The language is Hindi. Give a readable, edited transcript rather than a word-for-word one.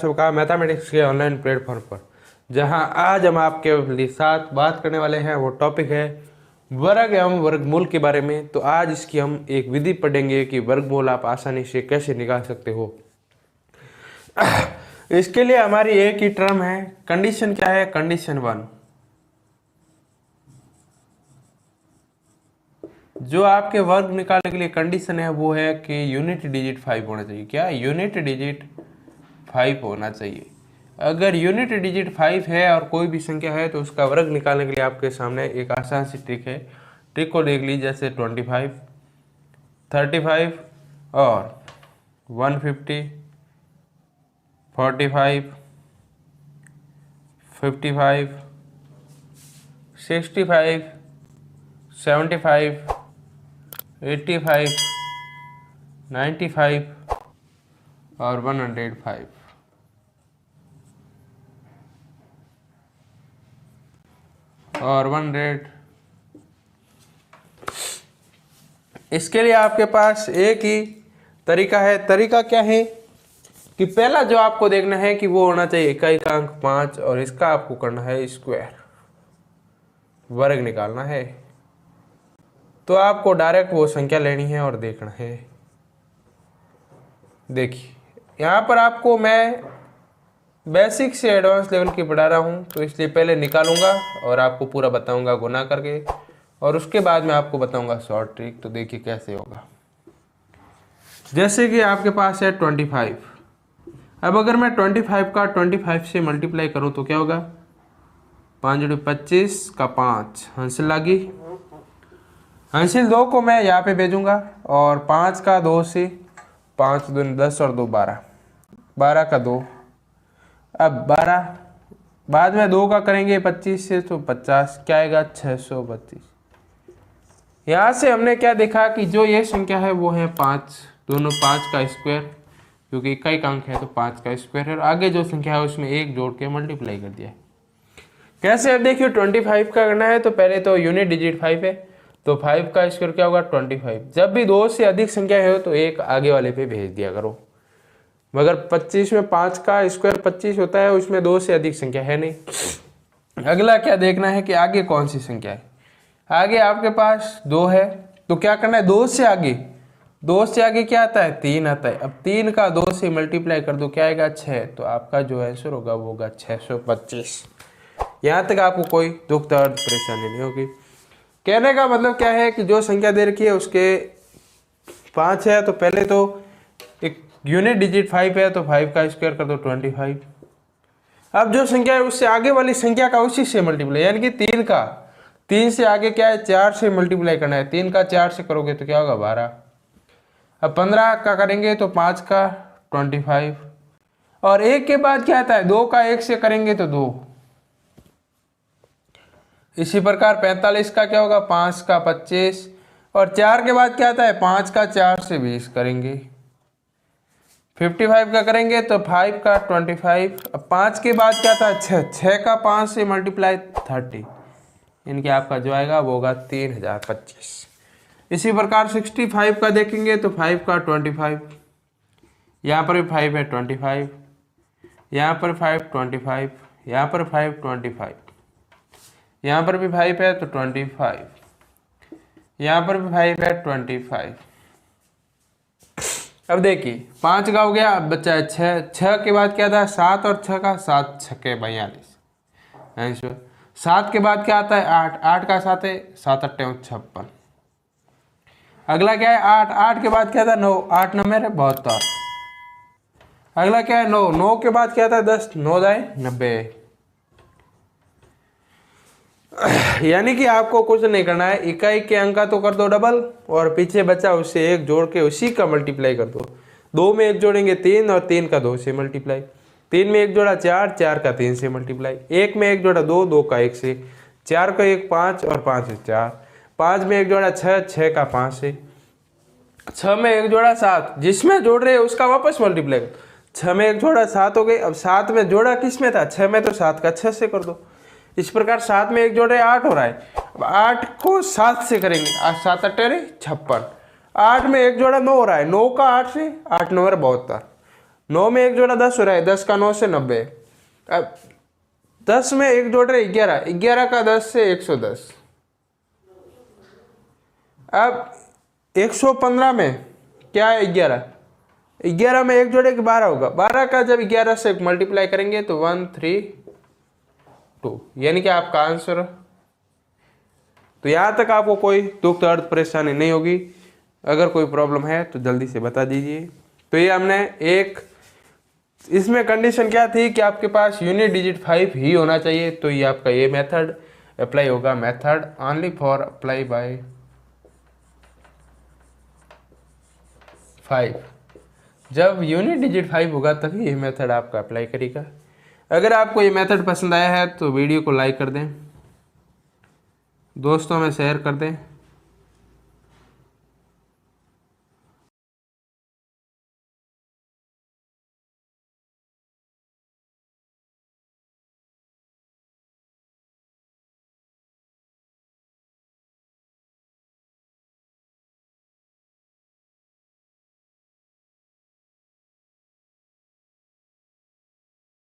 सबका मैथमेटिक्स के ऑनलाइन प्लेटफॉर्म पर जहां आज हम आपके साथ बात करने वाले हैं वो टॉपिक है वर्ग एवं वर्गमूल के बारे में। तो आज इसकी हम एक विधि पढ़ेंगे कि वर्गमूल आप आसानी से कैसे निकाल सकते हो। इसके लिए हमारी एक ही टर्म है। कंडीशन क्या है? कंडीशन 1। जो आपके वर्ग निकालने के लिए कंडीशन है वो है कि यूनिट डिजिट 5 होना चाहिए। क्या? यूनिट डिजिट 5 होना चाहिए। अगर यूनिट डिजिट 5 है और कोई भी संख्या है तो उसका वर्ग निकालने के लिए आपके सामने एक आसान सी ट्रिक है। ट्रिक को देख लीजिए, जैसे 25, 35 और 150, 45, 55, 65, 75, 85, 95 और 105। और 100। इसके लिए आपके पास एक ही तरीका है। तरीका क्या है कि पहला जो आपको देखना है कि वो होना चाहिए इकाई का अंक 5 और इसका आपको करना है स्क्वायर, वर्ग निकालना है। तो आपको डायरेक्ट वो संख्या लेनी है और देखना है। देखिए यहाँ पर आपको मैं बेसिक से एडवांस लेवल की पढ़ा रहा हूँ, तो इसलिए पहले निकालूंगा और आपको पूरा बताऊंगा गुना करके, और उसके बाद मैं आपको बताऊंगा शॉर्ट ट्रिक। तो देखिए कैसे होगा। जैसे कि आपके पास है 25। अब अगर मैं 25 का 25 से मल्टीप्लाई करूं तो क्या होगा? 5 × 25 का 5 हंसिल लागी। हंसिल 2 को मैं यहाँ पे भेजूंगा और 5 का 2 से 5 दूनी 10 और 2 12, 12 का 2। अब 12 बाद में 2 का करेंगे 25 से तो 50, क्या आएगा? 625। यहाँ से हमने क्या देखा कि जो ये संख्या है वो है 5, दोनों 5 का स्क्वायर, क्योंकि इकाई का अंक है तो 5 का स्क्वायर है। और आगे जो संख्या है उसमें 1 जोड़ के मल्टीप्लाई कर दिया है। कैसे? अब देखिए 25 का करना है तो पहले तो यूनिट डिजिट 5 है, तो 5 का स्क्वायर क्या होगा? 25। जब भी 2 से अधिक संख्या है तो एक आगे वाले पे भेज दिया करो। मगर 25 में 5 का स्क्वायर 25 होता है, उसमें 2 से अधिक संख्या है नहीं। अगला क्या देखना है कि आगे कौन सी संख्या है। आगे आपके पास 2 है तो क्या करना है? 2 से आगे क्या आता है? 3 आता है। अब 3 का 2 से मल्टीप्लाई कर दो, क्या आएगा? 6। तो आपका जो आंसर होगा वो होगा 625। यहाँ तक आपको कोई दुख दर्द परेशानी नहीं होगी। कहने का मतलब क्या है कि जो संख्या दे रखी है उसके 5 है तो पहले तो एक यूनिट डिजिट 5 है तो 5 का स्क्वायर कर दो 25। अब जो संख्या है उससे आगे वाली संख्या का उसी से मल्टीप्लाई, यानी कि 3 से आगे क्या है? 4 से मल्टीप्लाई करना है। 3 का 4 से करोगे तो क्या होगा? 12। अब 15 का करेंगे तो 5 का 25। और 1 के बाद क्या आता है? 2 का 1 से करेंगे तो 2। इसी प्रकार 45 का क्या होगा? 5 का 25। और 4 के बाद क्या आता है? 5 का 4 से 20 करेंगे। 55 का करेंगे तो 5 का 25। अब 5 के बाद क्या था? 6 का 5 से मल्टीप्लाई 30, इनके आपका जो आएगा वो होगा 3025। इसी प्रकार 65 का देखेंगे तो 5 का 25, यहाँ पर भी 5 है 25, यहाँ पर 5 25, यहाँ पर 5 25, यहाँ पर भी 5 है तो 25, यहाँ पर भी 5 है 25। अब देखिए 5 का हो गया, अब बचा है 6। 6 के बाद क्या था? 7 और 6 का 7 छक्के 42 आंसर। 7 के बाद क्या आता है? 8। 8 का 7 है, 7 8 56। अगला क्या है? 8। 8 के बाद क्या था? 9। 8 9 मेरे 72। अगला क्या है? 9। 9 के बाद क्या था? 10। 9 दाएं 90। यानी कि आपको कुछ नहीं करना है, इकाई के अंक का तो कर दो डबल और पीछे बचा उससे 1 जोड़ के उसी का मल्टीप्लाई कर दो। 2 में 1 जोड़ेंगे 3 और 3 का 2 से मल्टीप्लाई। 3 में 1 जोड़ा 4, 4 का 3 से मल्टीप्लाई। 1 में 1 जोड़ा 2, 2 का 1 से। 4 का 1 5 और 5 से 4। 5 में 1 जोड़ा 6, 6 का 5 से। 6 में 1 जोड़ा 7, जिसमें जोड़ रहे हैं उसका वापस मल्टीप्लाई। 6 में 1 जोड़ा 7 हो गए। अब 7 में जोड़ा किस में था? 6 में, तो 7 का 6 से कर दो। इस प्रकार 7 में 1 जोड़ रहे 8 हो रहा है। अब 8 को 7 से करेंगे, 7 8 56। 8 में 1 जोड़ा 9 हो रहा है, 9 का 8 से, 8 9 72। 9 में एक जोड़ा 10 हो रहा है, 10 का 9 से 90। अब 10 में एक जोड़ रहे 11, 11 का 10 से 110। अब 115 में क्या है 11, 11 में एक जोड़े के 12 होगा, 12 का जब 11 से मल्टीप्लाई करेंगे तो 132, यानी कि आपका आंसर। तो यहाँ तक आपको कोई दुख दर्द परेशानी नहीं होगी। अगर कोई प्रॉब्लम है तो जल्दी से बता दीजिए। तो ये हमने एक, इसमें कंडीशन क्या थी कि आपके पास यूनिट डिजिट 5 ही होना चाहिए। तो ये आपका ये मेथड अप्लाई होगा, method only for apply bye 5। जब यूनिट डिजिट 5 होगा तभी ये मेथड आपका अप्लाई करेगा। अगर आपको ये मेथड पसंद आया है तो वीडियो को लाइक कर दें, दोस्तों में शेयर कर दें।